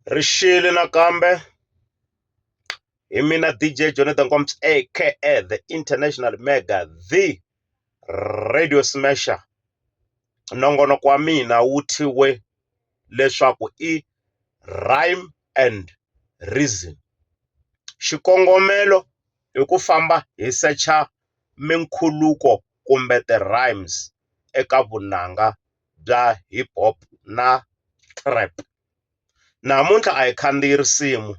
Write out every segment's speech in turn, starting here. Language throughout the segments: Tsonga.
Rixile nakambe hi mina DJ Jonathan Combs aka the International Mega, the Radio Smasher. Nongonoko wa mina wu thyiwe leswaku i Rhyme and Reason. Xikongomelo i ku famba hi secha minkhuluko kumbe ti-rhymes eka vunanga bya hip hop na trap. Namuntlha a hi khandziyi risimu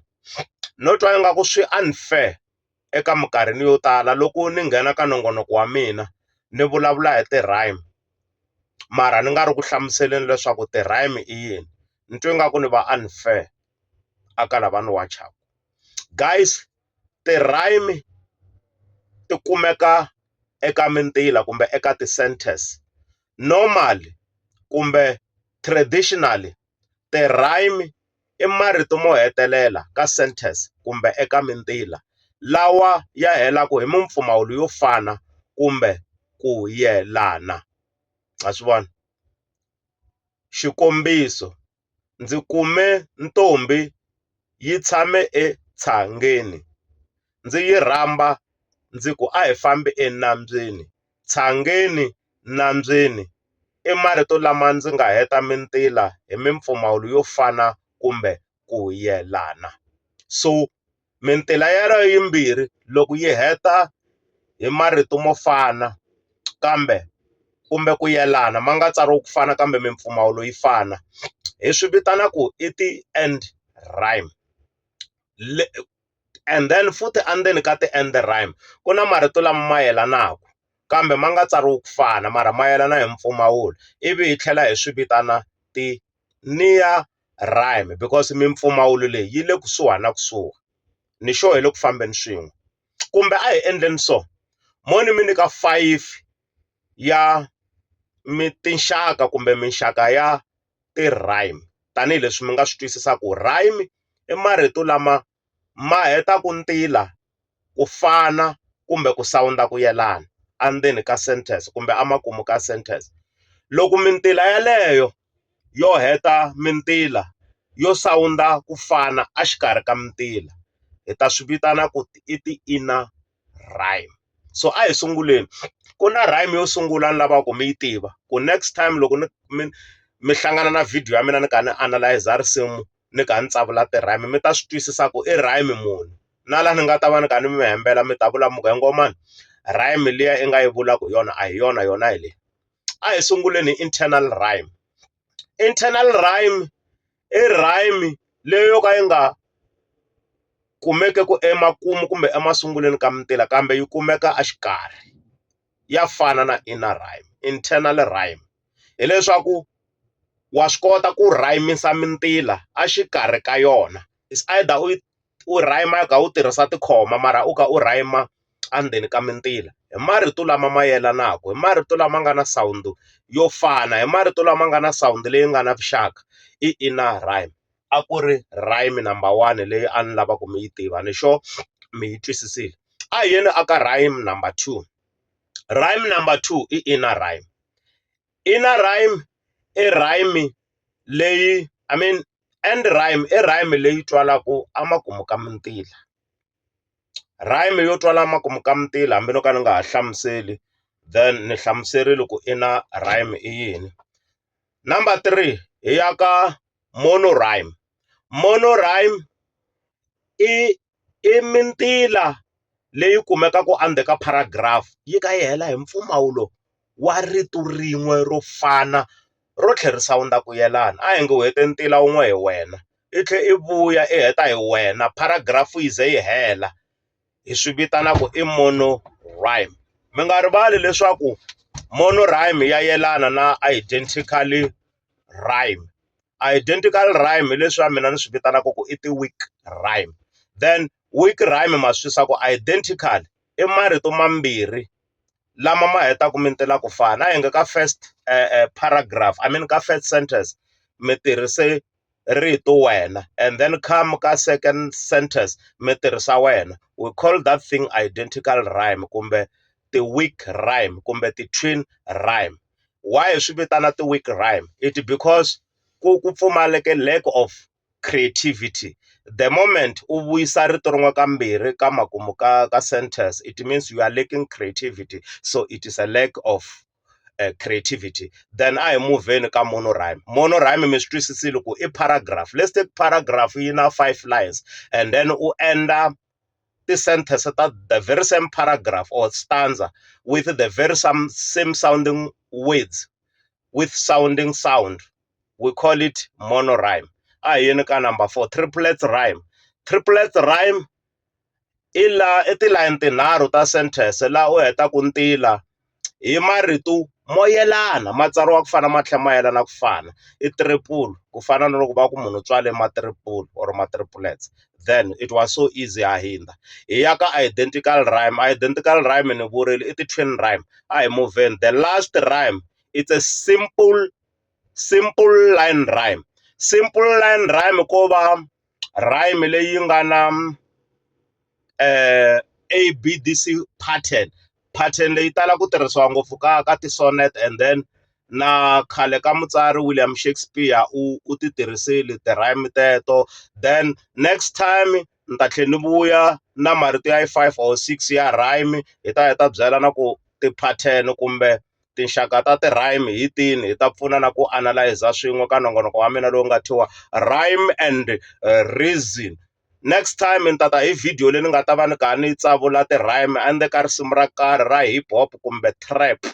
no twa ingaku swi unfair eka minkarhini yo tala loko ni nghena ka nongonoko wa mina ni vulavula hi ti-rhyme, mara ni nga ri ku hlamuseleni leswaku ti-rhyme i yini. Ni twa ingaku ni va unfair aka lava ni wachaka. Guys, ti-rhyme ti kumeka eka mintila kumbe eka ti-sentence. Normally kumbe traditionally ti-rhyme i marito mo hetelela ka sentence kumbe eka mintila lawa ya helaku hi mimpfumawulo yo fana kumbe ku yelana. Ha swi vona? Xikombiso, ndzi kume ntombi yi tshame etshangeni, ndzi yi rhamba ndzi ku a hi fambi enambyeni. Tshangeni, nambyeni i marito lama ndzi nga heta mintila hi mimpfumawulo yo fana kumbe ku yelana. So mintila yaleyo yimbirhi loko yi heta hi marito mo fana kambe kumbe ku yelana ma nga tsariwa ku fana kambe mimpfumawulo yi fana, hi swi vitana ku i ti-end rhyme. And then futhi endzeni ka ti-end rhyme ku na marito lama ma yelanaka kambe ma nga tsariwi ku fana mara ma yelana hi mpfumawulo, ivi hi tlhela hi swi vitana ti-near rhyme because mimpfumawulo leyi yi le kusuhani na kusuhi, ni xo hi le ku fambeni swin'we. Kumbe a hi endleni so, mo ni mi nyika 5 ya tinxaka kumbe minxaka ya ti-rhyme tanihileswi mi nga swi twisisaku. Rhyme i marito lama ma hetaku ntila ku fana kumbe ku sawunda ku yelana endzeni ka sentence kumbe emakumu ka sentence. Loko mintila yaleyo yo heta mintila yo sawunda ku fana exikarhi ka mintila hi ta swi vitana ku i ti-inner rhyme. So a hi sunguleni, ku na rhyme yo sungula ni lavaka ku mi yi tiva ku next time loko mi hlangana na video ya mina ni kha ni analyze risimu ni kha ni tsavula ti-rhyme mi ta swi twisisa ku i rhyme muni, na laha ni nga ta va ni kha ni mi hembela mi ta vula muku he ngomani rhyme liya i nga yi vulaka hi yona a hi yona hi leyi. A hi sunguleni hi internal rhyme. Internal rhyme i rhyme leyo ka yi nga kumeke ku emakumu kumbe emasunguleni ka mintila kambe yi kumeka exikarhi, ya fana na inner rhyme. Internal rhyme hileswaku wa swi kota ku rhymisa mintila exikarhi ka yona. It's either u rhyme u tirhisa tikhoma mara u kha u rhyme endzeni ka mintila hi marito lama ma yelanaka, hi marito lama nga na sound yo fana, hi marito lama nga na sound leyi nga na vuxaka, i inner rhyme. A ku ri rhyme number 1 leyi a ni lava ku mi yi tiva, ni sure mi yi twisisile. A hi yeni aka rhyme number 2. Rhyme number 2 i inner rhyme. Inner rhyme i rhyme leyi end rhyme i rhyme leyi twalaku emakumu ka mintila. Rhyme yo twala emakumu ka mintila hambi no ka ni nga ha hlamuseli then ni hlamuserile ku inner rhyme i yini. Number 3 hi ya ka monorhyme. Monorhyme i mintila leyi kumekaka endzeni ka paragraph yi ka yi hela hi mpfumawulo wa rito rin'we ro fana ro tlhela ri sawunda ku yelana. A hi nge u hete ntila wun'we hi wena i tlhe i vuya i heta hi wena paragraph yi ze yi hela, hi swi vitana ku i monorhyme. Mi nga rivali leswaku monorhyme ya yelana na identically rhyme. Identical rhyme hi leswi mina ni swi vitanaka ku i ti-weak rhyme. Then weak rhyme ma swi twisisa ku identical i marito mambirhi lama ma hetaka mintila ku fana. A hi nge ka first paragraph ka first sentence mi tirhise rito wena and then come ka second sentence mi tirhisa wena, we call that thing identical rhyme kumbe ti-weak rhyme kumbe ti-twin rhyme. Why hi swi vitana ti-weak rhyme? It because ku pfumaleke lack of creativity. The moment u vuyisa rito rin'we kambirhi ka makumu ka sentence, it means you are lacking creativity, so it is a lack of creativity. Then I move in ka monorhyme. Monorhyme mi swi twisisile ku I paragraph. Let's take paragraph yi na 5 lines, and then u endla ti-sentence ta the very same paragraph or stanza with the very same sounding words, with sounding sound. We call it monorhyme. A hi yeni ka number 4, triplet rhyme. Triplet rhyme I tilayini tinharhu ta sentence laha u hetaku ntila hi marito mo yelana ma tsariwa ku fana ma tlhela ma yelana ku fana. I triple, ku fana na loko va ku munhu u tswale ma-triple or ma-triplets. Then it was so easy ha hindza. Hi ya ka identical rhyme. Identical rhyme ni vurile I ti-twin rhyme. A hi moveni. The last rhyme, it's a simple line rhyme. Simple line rhyme ko va rhyme leyi nga na ABDC pattern leyi tala ku tirhisiwa ngopfu ka ti-sonnet, and then na khale ka mutsari William Shakespeare u ti tirhisile ti-rhyme teto. Then next time ni ta tlhela ni vuya na marito ya 5 or 6 ya rhyme, hi ta byela na ku ti-pattern kumbe tinxaka ta ti-rhyme hi tini, hi ta pfuna na ku analyze swin'we ka nongonoko wa mina lowu nga thyiwa Rhyme and Reason. Next time ni tata hi video leyi ni nga ta va ni kha ni tsavula ti-rhyme endzeni ka risimu ra karhi ra hip hop kumbe trap.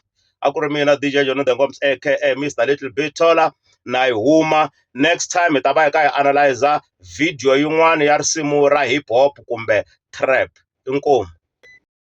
A ku ri mina DJ Johnny the Ngoms aka Mr Little Bit Taller, na yi huma. Next time hi ta va hi kha hi analyze video yin'wana ya risimu ra hip hop kumbe trap. Inkomu.